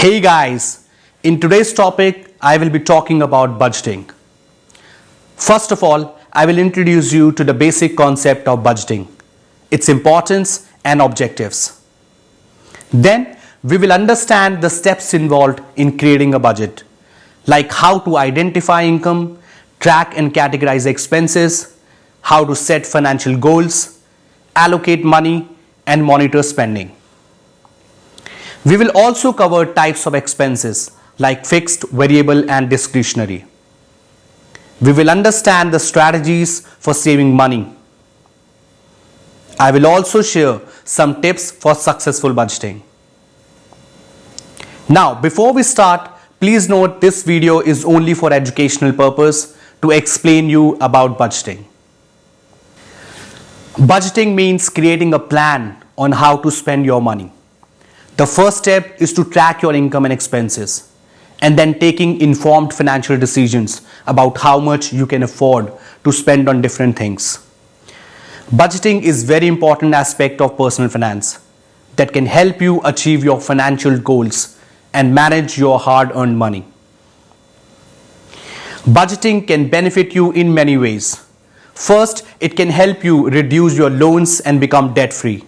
Hey guys, in today's topic, I will be talking about budgeting. First of all, I will introduce you to the basic concept of budgeting, its importance and objectives. Then, we will understand the steps involved in creating a budget, like how to identify income, track and categorize expenses, how to set financial goals, allocate money, and monitor spending. We will also cover types of expenses like fixed, variable, and discretionary. We will understand the strategies for saving money. I will also share some tips for successful budgeting. Now, before we start, please note this video is only for educational purpose to explain you about budgeting. Budgeting means creating a plan on how to spend your money. The first step is to track your income and expenses, and then taking informed financial decisions about how much you can afford to spend on different things. Budgeting is a very important aspect of personal finance that can help you achieve your financial goals and manage your hard-earned money. Budgeting can benefit you in many ways. First, it can help you reduce your loans and become debt-free.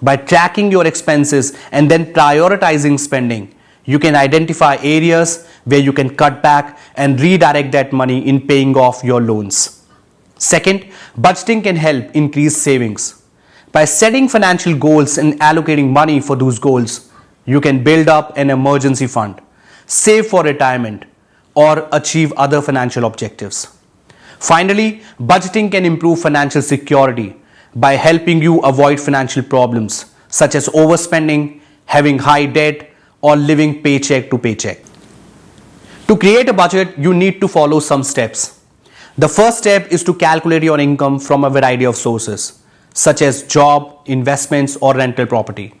By tracking your expenses and then prioritizing spending, you can identify areas where you can cut back and redirect that money in paying off your loans. Second, budgeting can help increase savings. By setting financial goals and allocating money for those goals, you can build up an emergency fund, save for retirement, or achieve other financial objectives. Finally, budgeting can improve financial security by helping you avoid financial problems such as overspending, having high debt, or living paycheck to paycheck. To create a budget, you need to follow some steps. The first step is to calculate your income from a variety of sources, such as job, investments, or rental property.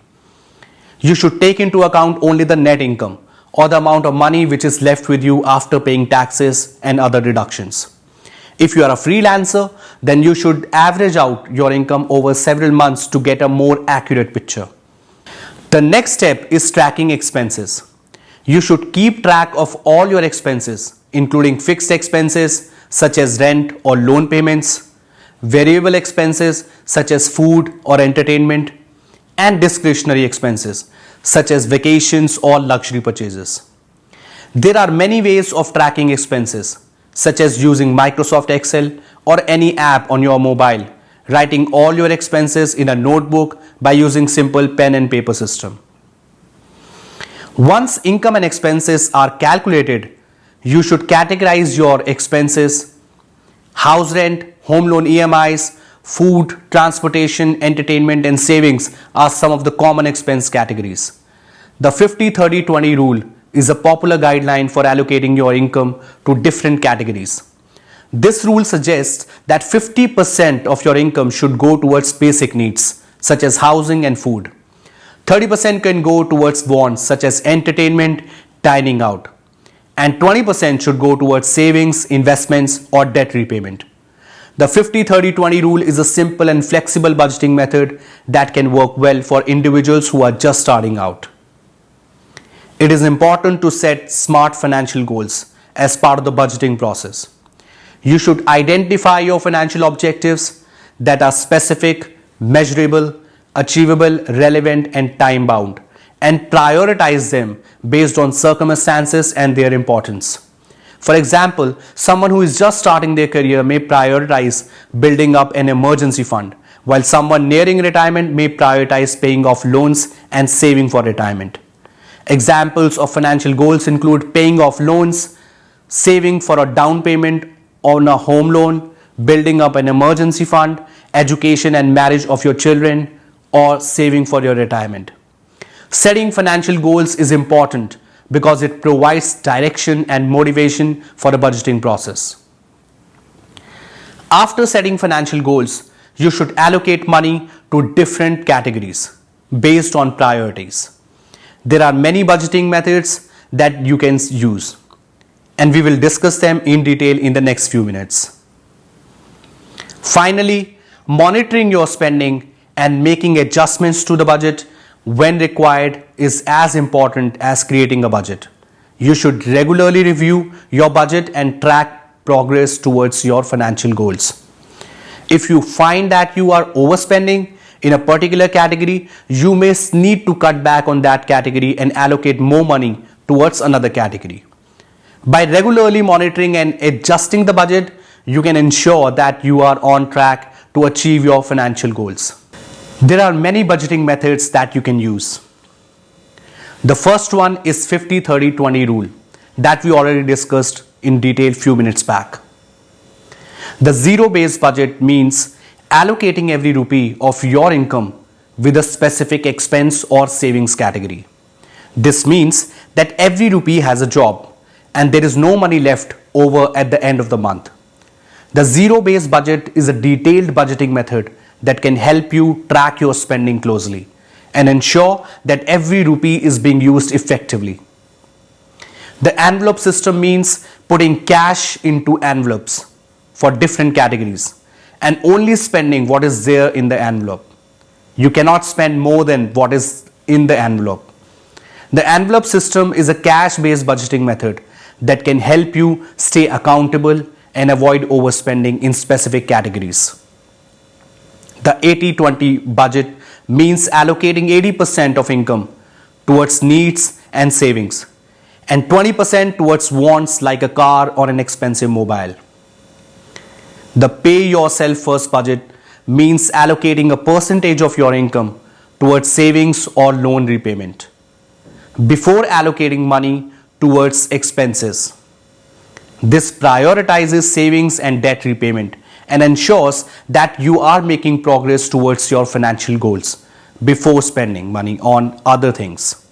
You should take into account only the net income or the amount of money which is left with you after paying taxes and other deductions. If you are a freelancer, then you should average out your income over several months to get a more accurate picture. The next step is tracking expenses. You should keep track of all your expenses, including fixed expenses such as rent or loan payments, variable expenses such as food or entertainment, and discretionary expenses such as vacations or luxury purchases. There are many ways of tracking expenses, such as using Microsoft Excel or any app on your mobile, writing all your expenses in a notebook by using simple pen and paper system. Once income and expenses are calculated, you should categorize your expenses. House rent, home loan EMIs, food, transportation, entertainment, and savings are some of the common expense categories. The 50-30-20 rule is a popular guideline for allocating your income to different categories. This rule suggests that 50% of your income should go towards basic needs such as housing and food. 30% can go towards wants such as entertainment, dining out, and 20% should go towards savings, investments, or debt repayment. The 50-30-20 rule is a simple and flexible budgeting method that can work well for individuals who are just starting out. It is important to set smart financial goals as part of the budgeting process. You should identify your financial objectives that are specific, measurable, achievable, relevant, and time-bound, and prioritize them based on circumstances and their importance. For example, someone who is just starting their career may prioritize building up an emergency fund, while someone nearing retirement may prioritize paying off loans and saving for retirement. Examples of financial goals include paying off loans, saving for a down payment on a home loan, building up an emergency fund, education and marriage of your children, or saving for your retirement. Setting financial goals is important because it provides direction and motivation for the budgeting process. After setting financial goals, you should allocate money to different categories based on priorities. There are many budgeting methods that you can use, and we will discuss them in detail in the next few minutes. Finally, monitoring your spending and making adjustments to the budget when required is as important as creating a budget. You should regularly review your budget and track progress towards your financial goals. If you find that you are overspending in a particular category, you may need to cut back on that category and allocate more money towards another category. By regularly monitoring and adjusting the budget, you can ensure that you are on track to achieve your financial goals. There are many budgeting methods that you can use. The first one is 50-30-20 rule that we already discussed in detail few minutes back. The zero-based budget means allocating every rupee of your income with a specific expense or savings category. This means that every rupee has a job and there is no money left over at the end of the month. The zero-based budget is a detailed budgeting method that can help you track your spending closely and ensure that every rupee is being used effectively. The envelope system means putting cash into envelopes for different categories and only spending what is there in the envelope. You cannot spend more than what is in the envelope. The envelope system is a cash-based budgeting method that can help you stay accountable and avoid overspending in specific categories. The 80-20 budget means allocating 80% of income towards needs and savings and 20% towards wants like a car or an expensive mobile. The pay yourself first budget means allocating a percentage of your income towards savings or loan repayment before allocating money towards expenses. This prioritizes savings and debt repayment and ensures that you are making progress towards your financial goals before spending money on other things.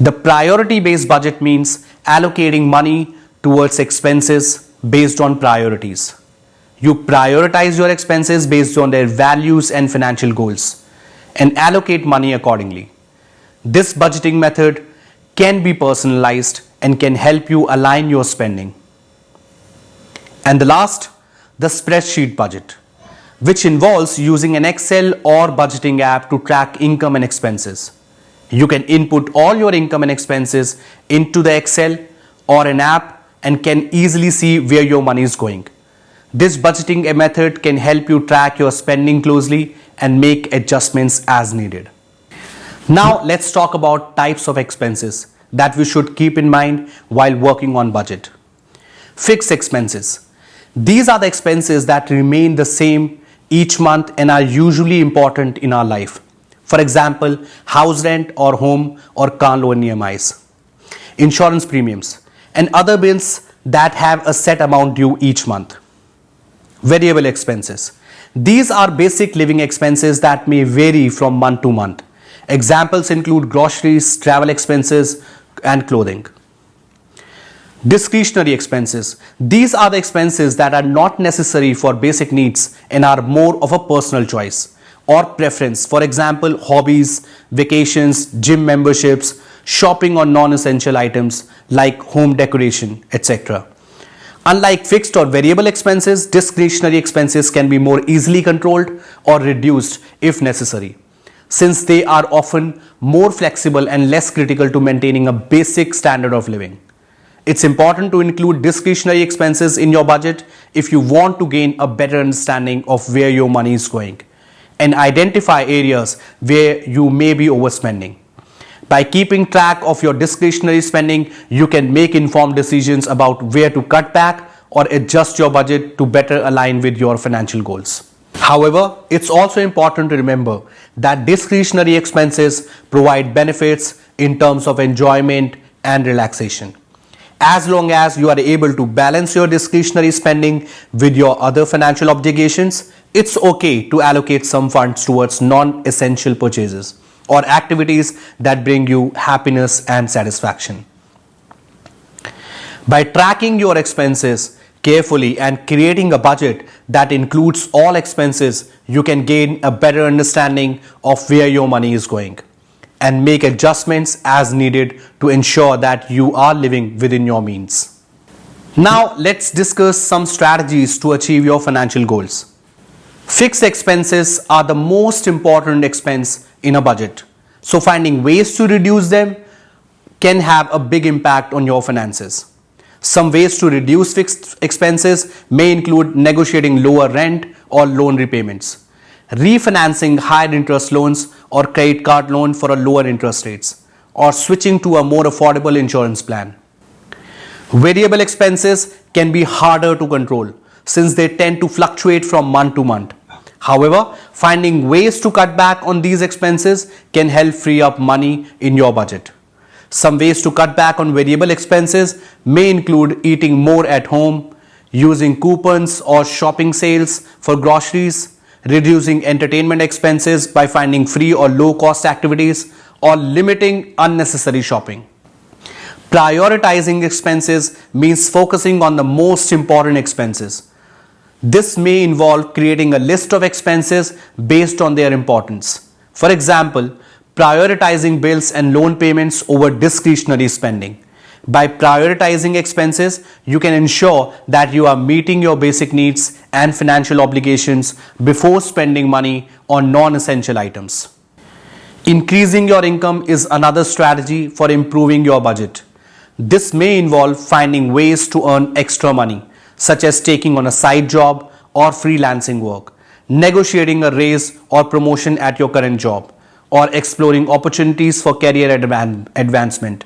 The priority-based budget means allocating money towards expenses based on priorities. You prioritize your expenses based on their values and financial goals and allocate money accordingly. This budgeting method can be personalized and can help you align your spending. And the last, the spreadsheet budget, which involves using an Excel or budgeting app to track income and expenses. You can input all your income and expenses into the Excel or an app and can easily see where your money is going. This budgeting method can help you track your spending closely and make adjustments as needed. Now let's talk about types of expenses that we should keep in mind while working on budget. Fixed expenses. These are the expenses that remain the same each month and are usually important in our life. For example, house rent or home or car loan EMIs, insurance premiums, and other bills that have a set amount due each month. Variable expenses. These are basic living expenses that may vary from month to month. Examples include groceries, travel expenses, and clothing. Discretionary expenses. These are the expenses that are not necessary for basic needs and are more of a personal choice or preference. For example, hobbies, vacations, gym memberships, shopping on non-essential items like home decoration, etc. Unlike fixed or variable expenses, discretionary expenses can be more easily controlled or reduced if necessary, since they are often more flexible and less critical to maintaining a basic standard of living. It's important to include discretionary expenses in your budget if you want to gain a better understanding of where your money is going and identify areas where you may be overspending. By keeping track of your discretionary spending, you can make informed decisions about where to cut back or adjust your budget to better align with your financial goals. However, it's also important to remember that discretionary expenses provide benefits in terms of enjoyment and relaxation. As long as you are able to balance your discretionary spending with your other financial obligations, it's okay to allocate some funds towards non-essential purchases or activities that bring you happiness and satisfaction. By tracking your expenses carefully and creating a budget that includes all expenses, you can gain a better understanding of where your money is going and make adjustments as needed to ensure that you are living within your means. Now let's discuss some strategies to achieve your financial goals. Fixed expenses are the most important expense in a budget. So finding ways to reduce them can have a big impact on your finances. Some ways to reduce fixed expenses may include negotiating lower rent or loan repayments, refinancing higher interest loans or credit card loan for a lower interest rates, or switching to a more affordable insurance plan. Variable expenses can be harder to control since they tend to fluctuate from month to month. However, finding ways to cut back on these expenses can help free up money in your budget. Some ways to cut back on variable expenses may include eating more at home, using coupons or shopping sales for groceries, reducing entertainment expenses by finding free or low cost activities, or limiting unnecessary shopping. Prioritizing expenses means focusing on the most important expenses. This may involve creating a list of expenses based on their importance. For example, prioritizing bills and loan payments over discretionary spending. By prioritizing expenses, you can ensure that you are meeting your basic needs and financial obligations before spending money on non-essential items. Increasing your income is another strategy for improving your budget. This may involve finding ways to earn extra money, such as taking on a side job or freelancing work, negotiating a raise or promotion at your current job, or exploring opportunities for career advancement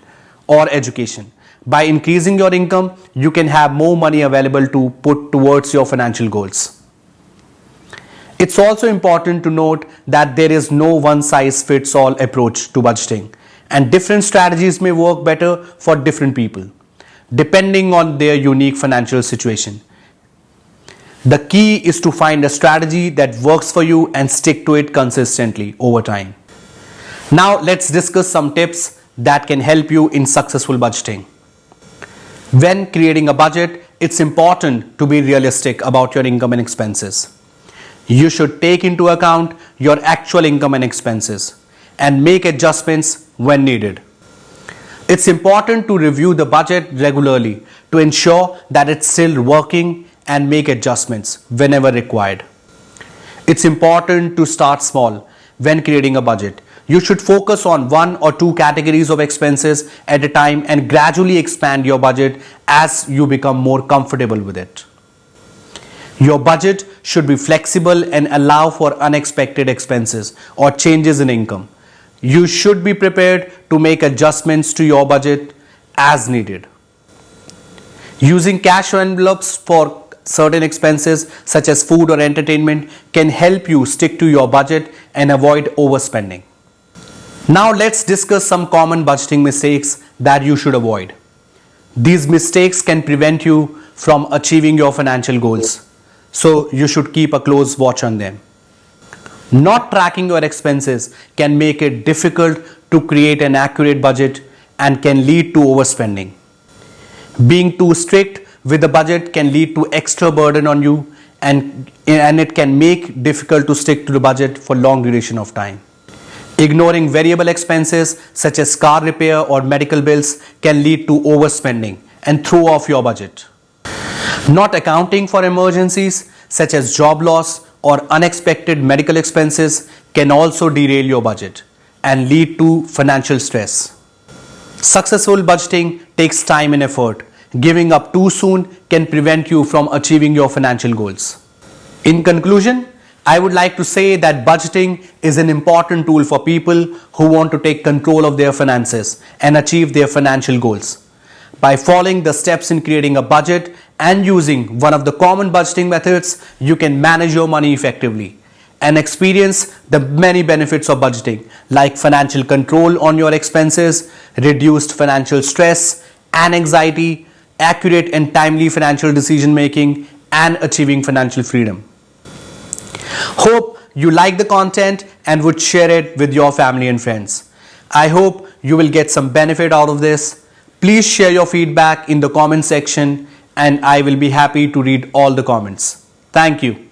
or education. By increasing your income, you can have more money available to put towards your financial goals. It's also important to note that there is no one-size-fits-all approach to budgeting, and different strategies may work better for different people, depending on their unique financial situation. The key is to find a strategy that works for you and stick to it consistently over time. Now let's discuss some tips that can help you in successful budgeting. When creating a budget, it's important to be realistic about your income and expenses. You should take into account your actual income and expenses and make adjustments when needed. It's important to review the budget regularly to ensure that it's still working and make adjustments whenever required. It's important to start small when creating a budget. You should focus on one or two categories of expenses at a time and gradually expand your budget as you become more comfortable with it. Your budget should be flexible and allow for unexpected expenses or changes in income. You should be prepared to make adjustments to your budget as needed. Using cash envelopes for certain expenses such as food or entertainment can help you stick to your budget and avoid overspending. Now let's discuss some common budgeting mistakes that you should avoid. These mistakes can prevent you from achieving your financial goals, so you should keep a close watch on them. Not tracking your expenses can make it difficult to create an accurate budget and can lead to overspending. Being too strict with the budget can lead to extra burden on you and it can make it difficult to stick to the budget for long duration of time. Ignoring variable expenses such as car repair or medical bills can lead to overspending and throw off your budget. Not accounting for emergencies such as job loss or unexpected medical expenses can also derail your budget and lead to financial stress. Successful budgeting takes time and effort. Giving up too soon can prevent you from achieving your financial goals. In conclusion, I would like to say that budgeting is an important tool for people who want to take control of their finances and achieve their financial goals. By following the steps in creating a budget and using one of the common budgeting methods, you can manage your money effectively and experience the many benefits of budgeting like financial control on your expenses, reduced financial stress and anxiety, accurate and timely financial decision making, and achieving financial freedom. Hope you like the content and would share it with your family and friends. I hope you will get some benefit out of this. Please share your feedback in the comment section and I will be happy to read all the comments. Thank you.